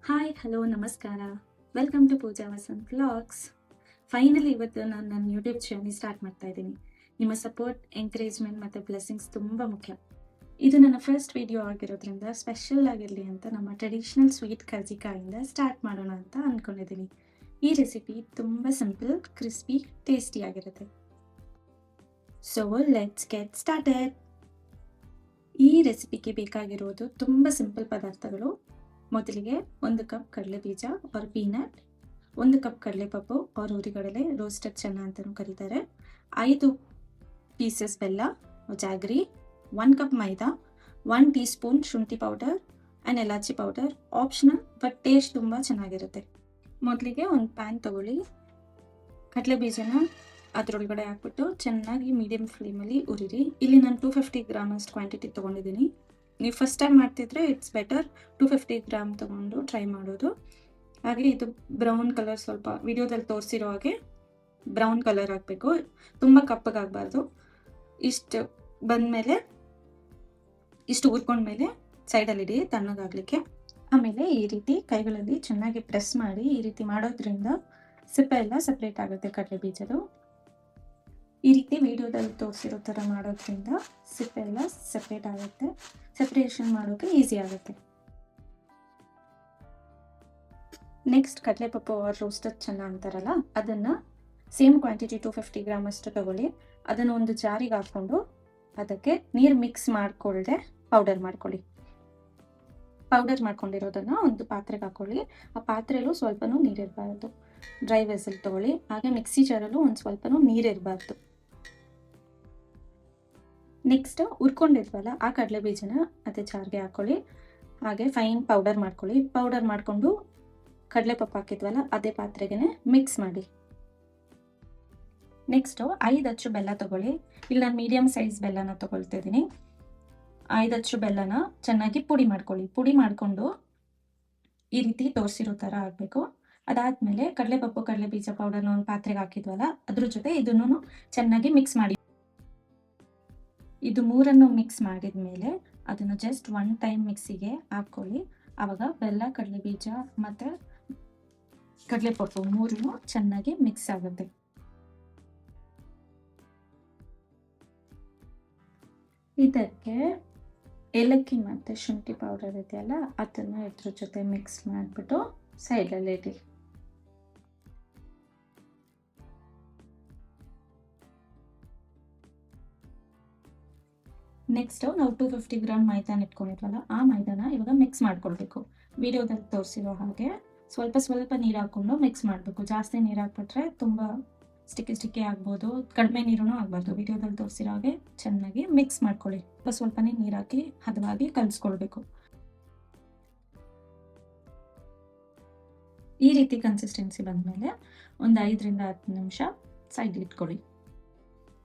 Hi hello ನಮಸ್ಕಾರ. Welcome to Pooja Vasanth vlogs. Finally ಇವತ್ತು ನಾನು ನನ್ನ ಯೂಟ್ಯೂಬ್ ಜರ್ನಿ ಸ್ಟಾರ್ಟ್ ಮಾಡ್ತಾ ಇದ್ದೀನಿ. ನಿಮ್ಮ ಸಪೋರ್ಟ್, ಎಂಕರೇಜ್ಮೆಂಟ್ ಮತ್ತು ಬ್ಲೆಸ್ಸಿಂಗ್ಸ್ ತುಂಬ ಮುಖ್ಯ. ಇದು ನನ್ನ ಫಸ್ಟ್ ವಿಡಿಯೋ ಆಗಿರೋದ್ರಿಂದ ಸ್ಪೆಷಲ್ ಆಗಿರಲಿ ಅಂತ ನಮ್ಮ ಟ್ರೆಡಿಷ್ನಲ್ ಸ್ವೀಟ್ ಕರ್ಜಿಕಾಯಿಂದ ಸ್ಟಾರ್ಟ್ ಮಾಡೋಣ ಅಂತ ಅಂದ್ಕೊಂಡಿದ್ದೀನಿ. ಈ ರೆಸಿಪಿ ತುಂಬ ಸಿಂಪಲ್, ಕ್ರಿಸ್ಪಿ, ಟೇಸ್ಟಿ ಆಗಿರುತ್ತೆ. So let's get started. ಈ ರೆಸಿಪಿಗೆ ಬೇಕಾಗಿರೋದು ತುಂಬ ಸಿಂಪಲ್ ಪದಾರ್ಥಗಳು. ಮೊದಲಿಗೆ 1 ಕಪ್ ಕಡಲೆ ಬೀಜ ಆರ್ ಪೀನಟ್, 1 ಕಪ್ ಕಡಲೆಪಪ್ಪು ಆರ್ ಹುರಿಗಡಲೆ, ರೋಸ್ಟೆಡ್ ಚೆನ್ನ ಅಂತಲೂ ಕರೀತಾರೆ, 5 ಪೀಸಸ್ ಬೆಲ್ಲ jaggery, 1 cup maida, 1 teaspoon ಶುಂಠಿ powder and elaichi powder. Optional, but taste ತುಂಬ ಚೆನ್ನಾಗಿರುತ್ತೆ. ಮೊದಲಿಗೆ ಒಂದು ಪ್ಯಾನ್ ತೊಗೊಳ್ಳಿ, ಕಡಲೆ ಬೀಜನ ಅದರೊಳಗಡೆ ಹಾಕ್ಬಿಟ್ಟು ಚೆನ್ನಾಗಿ ಮೀಡಿಯಮ್ ಫ್ಲೇಮಲ್ಲಿ ಉರಿರಿ. ಇಲ್ಲಿ ನಾನು 250 ಗ್ರಾಮ್ ಅಷ್ಟು ಕ್ವಾಂಟಿಟಿ ತೊಗೊಂಡಿದ್ದೀನಿ. ನೀವು ಫಸ್ಟ್ ಟೈಮ್ ಮಾಡ್ತಿದ್ರೆ ಇಟ್ಸ್ ಬೆಟರ್ 250 ಗ್ರಾಮ್ ತೊಗೊಂಡು ಟ್ರೈ ಮಾಡೋದು. ಹಾಗೆ ಇದು ಬ್ರೌನ್ ಕಲರ್, ಸ್ವಲ್ಪ ವಿಡಿಯೋದಲ್ಲಿ ತೋರಿಸಿರೋ ಹಾಗೆ ಬ್ರೌನ್ ಕಲರ್ ಆಗಬೇಕು, ತುಂಬ ಕಪ್ಪಗಾಗಬಾರ್ದು. ಇಷ್ಟು ಬಂದಮೇಲೆ, ಇಷ್ಟು ಹುರ್ಕೊಂಡ್ಮೇಲೆ ಸೈಡಲ್ಲಿಡಿ ತಣ್ಣಗಾಗಲಿಕ್ಕೆ. ಆಮೇಲೆ ಈ ರೀತಿ ಕೈಗಳಲ್ಲಿ ಚೆನ್ನಾಗಿ ಪ್ರೆಸ್ ಮಾಡಿ ಈ ರೀತಿ ಮಾಡೋದ್ರಿಂದ ಸಿಪ್ಪೆ ಎಲ್ಲ ಸಪ್ರೇಟ್ ಆಗುತ್ತೆ ಕಡಲೆ ಬೀಜದು. ಈ ರೀತಿ ವಿಡಿಯೋದಲ್ಲಿ ತೋರಿಸಿರೋ ಥರ ಮಾಡೋದ್ರಿಂದ ಸಿಪ್ಪೆ ಎಲ್ಲ ಸಪ್ರೇಟ್ ಆಗುತ್ತೆ, ಸಪ್ರೇಷನ್ ಮಾಡೋಕ್ಕೆ ಈಸಿ ಆಗುತ್ತೆ. ನೆಕ್ಸ್ಟ್ ಕಡಲೆಪಪ್ಪು ಆರ್ ರೋಸ್ಟೆಡ್ ಚೆನ್ನ ಅಂತಾರಲ್ಲ, ಅದನ್ನು ಸೇಮ್ ಕ್ವಾಂಟಿಟಿ 250 ಗ್ರಾಮ್ ಅಷ್ಟು ತಗೊಳ್ಳಿ. ಅದನ್ನು ಒಂದು ಜಾರಿಗೆ ಹಾಕ್ಕೊಂಡು ಅದಕ್ಕೆ ನೀರು ಮಿಕ್ಸ್ ಮಾಡಿಕೊಳ್ಳದೆ ಪೌಡರ್ ಮಾಡ್ಕೊಳ್ಳಿ. ಪೌಡರ್ ಮಾಡ್ಕೊಂಡಿರೋದನ್ನು ಒಂದು ಪಾತ್ರೆಗೆ ಹಾಕ್ಕೊಳ್ಳಿ. ಆ ಪಾತ್ರೆಯಲ್ಲೂ ಸ್ವಲ್ಪನೂ ನೀರಿರಬಾರ್ದು. ಡ್ರೈ ವೆಸಲ್ ತೊಗೊಳ್ಳಿ. ಹಾಗೆ ಮಿಕ್ಸಿ ಜಾರಲ್ಲೂ ಒಂದು ಸ್ವಲ್ಪನೂ ನೀರಿರಬಾರ್ದು. ನೆಕ್ಸ್ಟ್ ಹುರ್ಕೊಂಡಿದ್ವಲ್ಲ ಆ ಕಡಲೆ ಬೀಜನ ಅದೇ ಜಾರ್ಗೆ ಹಾಕ್ಕೊಳ್ಳಿ. ಹಾಗೆ ಫೈನ್ ಪೌಡರ್ ಮಾಡ್ಕೊಳ್ಳಿ. ಪೌಡರ್ ಮಾಡಿಕೊಂಡು ಕಡಲೆಪಪ್ಪು ಹಾಕಿದ್ವಲ್ಲ ಅದೇ ಪಾತ್ರೆಗೆ ಮಿಕ್ಸ್ ಮಾಡಿ. ನೆಕ್ಸ್ಟು 5 ಅಚ್ಚು ಬೆಲ್ಲ ತೊಗೊಳ್ಳಿ. ಇಲ್ಲಿ ನಾನು ಮೀಡಿಯಮ್ ಸೈಜ್ ಬೆಲ್ಲನ ತೊಗೊಳ್ತಿದ್ದೀನಿ. 5 ಅಚ್ಚು ಬೆಲ್ಲನ ಚೆನ್ನಾಗಿ ಪುಡಿ ಮಾಡ್ಕೊಳ್ಳಿ. ಪುಡಿ ಮಾಡಿಕೊಂಡು ಈ ರೀತಿ ತೋರಿಸಿರೋ ಥರ ಆಗಬೇಕು. ಅದಾದಮೇಲೆ ಕಡಲೆಪಪ್ಪು, ಕಡಲೆ ಬೀಜ ಪೌಡರ್ನ ಒಂದು ಪಾತ್ರೆಗೆ ಹಾಕಿದ್ವಲ್ಲ ಅದ್ರ ಜೊತೆ ಇದನ್ನು ಚೆನ್ನಾಗಿ ಮಿಕ್ಸ್ ಮಾಡಿ. ಇದು ಮೂರನ್ನು ಮಿಕ್ಸ್ ಮಾಡಿದ ಮೇಲೆ ಅದನ್ನು ಜಸ್ಟ್ 1 ಟೈಮ್ ಮಿಕ್ಸಿಗೆ ಹಾಕ್ಕೊಳ್ಳಿ. ಆವಾಗ ಬೆಲ್ಲ, ಕಡಲೆ ಬೀಜ ಮತ್ತು ಕಡಲೆಪಪ್ಪು ಮೂರೂ ಚೆನ್ನಾಗಿ ಮಿಕ್ಸ್ ಆಗುತ್ತೆ. ಇದಕ್ಕೆ ಏಲಕ್ಕಿ ಮತ್ತು ಶುಂಠಿ ಪೌಡರ್ ಇದೆಯಲ್ಲ ಅದನ್ನು ಇದ್ರ ಜೊತೆ ಮಿಕ್ಸ್ ಮಾಡಿಬಿಟ್ಟು ಸೈಡಲ್ಲಿ ಇಡಿ. ನೆಕ್ಸ್ಟ್ ನಾವು 250 ಗ್ರಾಮ್ ಮೈದಾನ ಇಟ್ಕೊಂಡಿದ್ವಲ್ಲ ಆ ಮೈದಾನ ಇವಾಗ ಮಿಕ್ಸ್ ಮಾಡ್ಕೊಳ್ಬೇಕು. ವಿಡಿಯೋದಲ್ಲಿ ತೋರಿಸಿರೋ ಹಾಗೆ ಸ್ವಲ್ಪ ಸ್ವಲ್ಪ ನೀರು ಹಾಕ್ಕೊಂಡು ಮಿಕ್ಸ್ ಮಾಡಬೇಕು. ಜಾಸ್ತಿ ನೀರು ಹಾಕ್ಬಿಟ್ರೆ ತುಂಬ ಸ್ಟಿಕ್ಕಿ ಆಗ್ಬೋದು, ಕಡಿಮೆ ನೀರೂ ಆಗಬಾರ್ದು. ವಿಡಿಯೋದಲ್ಲಿ ತೋರಿಸಿರೋ ಹಾಗೆ ಚೆನ್ನಾಗಿ ಮಿಕ್ಸ್ ಮಾಡ್ಕೊಳ್ಳಿ. ಸ್ವಲ್ಪನೇ ನೀರು ಹಾಕಿ ಹದವಾಗಿ ಕಲಿಸ್ಕೊಳ್ಬೇಕು. ಈ ರೀತಿ ಕನ್ಸಿಸ್ಟೆನ್ಸಿ ಬಂದಮೇಲೆ ಒಂದು 5ರಿಂದ 10 ನಿಮಿಷ ಸೈಡ್ ಇಟ್ಕೊಳ್ಳಿ.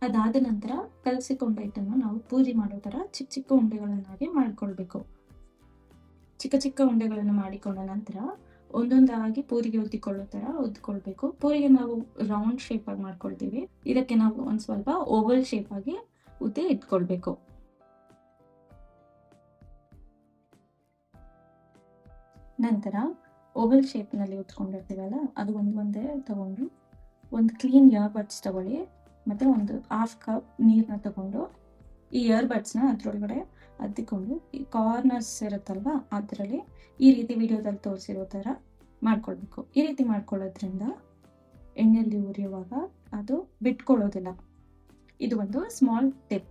ಅದಾದ ನಂತರ ಕಲಸಿಕೊಂಡ ಹಿಟ್ಟನ್ನು ನಾವು ಪೂರಿ ಮಾಡೋ ಥರ ಚಿಕ್ಕ ಚಿಕ್ಕ ಉಂಡೆಗಳನ್ನಾಗಿ ಮಾಡಿಕೊಳ್ಬೇಕು. ಚಿಕ್ಕ ಚಿಕ್ಕ ಉಂಡೆಗಳನ್ನು ಮಾಡಿಕೊಂಡ ನಂತರ ಒಂದೊಂದಾಗಿ ಪೂರಿಗೆ ಒತ್ತಿಕೊಳ್ಳೋ ಥರ ಒದ್ಕೊಳ್ಬೇಕು. ಪೂರಿಗೆ ನಾವು ರೌಂಡ್ ಶೇಪಾಗಿ ಮಾಡ್ಕೊಳ್ತೀವಿ, ಇದಕ್ಕೆ ನಾವು ಒಂದು ಸ್ವಲ್ಪ ಓವಲ್ ಶೇಪಾಗಿ ಉದ್ದಿ ಇಟ್ಕೊಳ್ಬೇಕು. ನಂತರ ಓವಲ್ ಶೇಪ್ನಲ್ಲಿ ಉತ್ಕೊಂಡಿರ್ತೀವಲ್ಲ ಅದು ಒಂದೇ ತಗೊಂಡು ಒಂದು ಕ್ಲೀನ್ ಇಯರ್ಬಡ್ಸ್ ತಗೊಳ್ಳಿ ಮತ್ತು ಒಂದು 1/2 ಕಪ್ ನೀರನ್ನ ತಗೊಂಡು ಈ ಇಯರ್ಬಡ್ಸ್ನ ಅದರೊಳಗಡೆ ಅದ್ದಿಕೊಂಡು ಈ ಕಾರ್ನರ್ಸ್ ಇರುತ್ತಲ್ವ ಅದರಲ್ಲಿ ಈ ರೀತಿ ವಿಡಿಯೋದಲ್ಲಿ ತೋರಿಸಿರೋ ಥರ ಮಾಡ್ಕೊಳ್ಬೇಕು. ಈ ರೀತಿ ಮಾಡ್ಕೊಳ್ಳೋದ್ರಿಂದ ಎಣ್ಣೆಯಲ್ಲಿ ಉರಿಯುವಾಗ ಅದು ಬಿಟ್ಕೊಳ್ಳೋದಿಲ್ಲ. ಇದು ಒಂದು ಸ್ಮಾಲ್ ಟಿಪ್.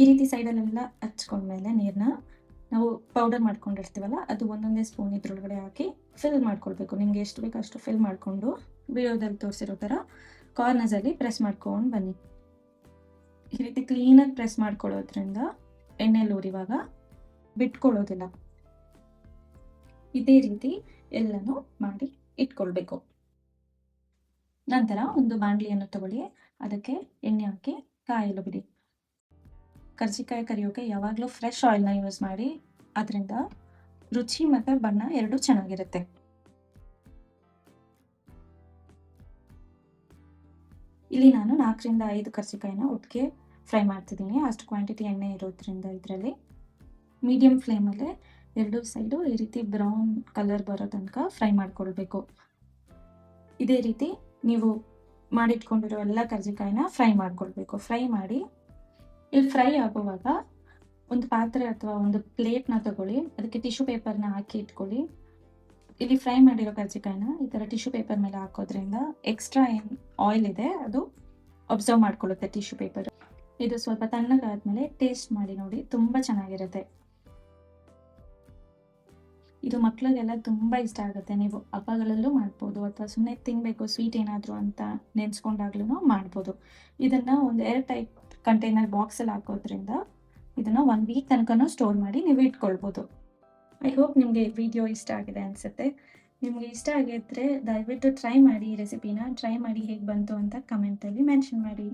ಈ ರೀತಿ ಸೈಡಲ್ಲೆಲ್ಲ ಹಚ್ಕೊಂಡ್ಮೇಲೆ ನೀರನ್ನ ನಾವು ಪೌಡರ್ ಮಾಡ್ಕೊಂಡಿರ್ತೀವಲ್ಲ ಅದು ಒಂದೊಂದೇ ಸ್ಪೂನ್ ಇದ್ರೊಳಗಡೆ ಹಾಕಿ ಫಿಲ್ ಮಾಡ್ಕೊಳ್ಬೇಕು. ನಿಮ್ಗೆ ಎಷ್ಟು ಬೇಕೋ ಅಷ್ಟು ಫಿಲ್ ಮಾಡಿಕೊಂಡು ವಿಡಿಯೋದಲ್ಲಿ ತೋರಿಸಿರೋ ಥರ ಕಾರ್ನರ್ಸಲ್ಲಿ ಪ್ರೆಸ್ ಮಾಡ್ಕೊಂಡು ಬನ್ನಿ. ಈ ರೀತಿ ಕ್ಲೀನಾಗಿ ಪ್ರೆಸ್ ಮಾಡ್ಕೊಳ್ಳೋದ್ರಿಂದ ಎಣ್ಣೆಯಲ್ಲಿ ಉರಿವಾಗ ಬಿಟ್ಕೊಳ್ಳೋದಿಲ್ಲ. ಇದೇ ರೀತಿ ಎಲ್ಲನೂ ಮಾಡಿ ಇಟ್ಕೊಳ್ಬೇಕು. ನಂತರ ಒಂದು ಬಾಣಲಿಯನ್ನು ತಗೊಳ್ಳಿ, ಅದಕ್ಕೆ ಎಣ್ಣೆ ಹಾಕಿ ಕಾಯಲು ಬಿಡಿ. ಕರ್ಜಿಕಾಯಿ ಕರಿಯೋಕೆ ಯಾವಾಗಲೂ ಫ್ರೆಶ್ ಆಯಿಲ್ನ ಯೂಸ್ ಮಾಡಿ, ಅದರಿಂದ ರುಚಿ ಮತ್ತು ಬಣ್ಣ ಎರಡೂ ಚೆನ್ನಾಗಿರುತ್ತೆ. ಇಲ್ಲಿ ನಾನು 4ರಿಂದ 5 ಕರ್ಜಿಕಾಯಿನ ಒಟ್ಟಿಗೆ ಫ್ರೈ ಮಾಡ್ತಿದ್ದೀನಿ. ಅಷ್ಟು ಕ್ವಾಂಟಿಟಿ ಎಣ್ಣೆ ಇರೋದ್ರಿಂದ ಇದರಲ್ಲಿ ಮೀಡಿಯಮ್ ಫ್ಲೇಮಲ್ಲೇ ಎರಡು ಸೈಡು ಈ ರೀತಿ ಬ್ರೌನ್ ಕಲರ್ ಬರೋ ತನಕ ಫ್ರೈ ಮಾಡ್ಕೊಳ್ಬೇಕು. ಇದೇ ರೀತಿ ನೀವು ಮಾಡಿಟ್ಕೊಂಡಿರೋ ಎಲ್ಲ ಕರ್ಜಿಕಾಯಿನ ಫ್ರೈ ಮಾಡ್ಕೊಳ್ಬೇಕು. ಫ್ರೈ ಮಾಡಿ ಇಲ್ಲಿ ಫ್ರೈ ಆಗುವಾಗ ಒಂದು ಪಾತ್ರೆ ಅಥವಾ ಒಂದು ಪ್ಲೇಟ್ನ ತಗೊಳ್ಳಿ, ಅದಕ್ಕೆ ಟಿಶ್ಯೂ ಪೇಪರ್ನ ಹಾಕಿ ಇಟ್ಕೊಳ್ಳಿ. ಇಲ್ಲಿ ಫ್ರೈ ಮಾಡಿರೋ ಕರ್ಜಿಕಾಯಿನ ಈ ಥರ ಟಿಶ್ಯೂ ಪೇಪರ್ ಮೇಲೆ ಹಾಕೋದ್ರಿಂದ ಎಕ್ಸ್ಟ್ರಾ ಏನು ಆಯಿಲ್ ಇದೆ ಅದು ಅಬ್ಸರ್ವ್ ಮಾಡ್ಕೊಳ್ಳುತ್ತೆ ಟಿಶ್ಯೂ ಪೇಪರ್. ಇದು ಸ್ವಲ್ಪ ತಣ್ಣಗಾದ್ಮೇಲೆ ಟೇಸ್ಟ್ ಮಾಡಿ ನೋಡಿ, ತುಂಬ ಚೆನ್ನಾಗಿರುತ್ತೆ. ಇದು ಮಕ್ಳಿಗೆಲ್ಲ ತುಂಬ ಇಷ್ಟ ಆಗುತ್ತೆ. ನೀವು ಹಬ್ಬಗಳಲ್ಲೂ ಮಾಡ್ಬೋದು ಅಥವಾ ಸುಮ್ಮನೆ ತಿನ್ನಬೇಕು ಸ್ವೀಟ್ ಏನಾದರೂ ಅಂತ ನೆನೆಸ್ಕೊಂಡಾಗ್ಲೂ ಮಾಡ್ಬೋದು. ಇದನ್ನು ಒಂದು ಏರ್ ಟೈಟ್ ಕಂಟೈನರ್ ಬಾಕ್ಸಲ್ಲಿ ಹಾಕೋದ್ರಿಂದ ಇದನ್ನು 1 ವೀಕ್ ತನಕನೂ ಸ್ಟೋರ್ ಮಾಡಿ ನೀವು ಇಟ್ಕೊಳ್ಬೋದು. ಐ ಹೋಪ್ ನಿಮಗೆ ವಿಡಿಯೋ ಇಷ್ಟ ಆಗಿದೆ ಅನಿಸುತ್ತೆ. ನಿಮಗೆ ಇಷ್ಟ ಆಗಿದ್ದರೆ ದಯವಿಟ್ಟು ಟ್ರೈ ಮಾಡಿ, ಈ ರೆಸಿಪಿನ ಟ್ರೈ ಮಾಡಿ ಹೇಗೆ ಬಂತು ಅಂತ ಕಮೆಂಟಲ್ಲಿ ಮೆನ್ಷನ್ ಮಾಡಿ.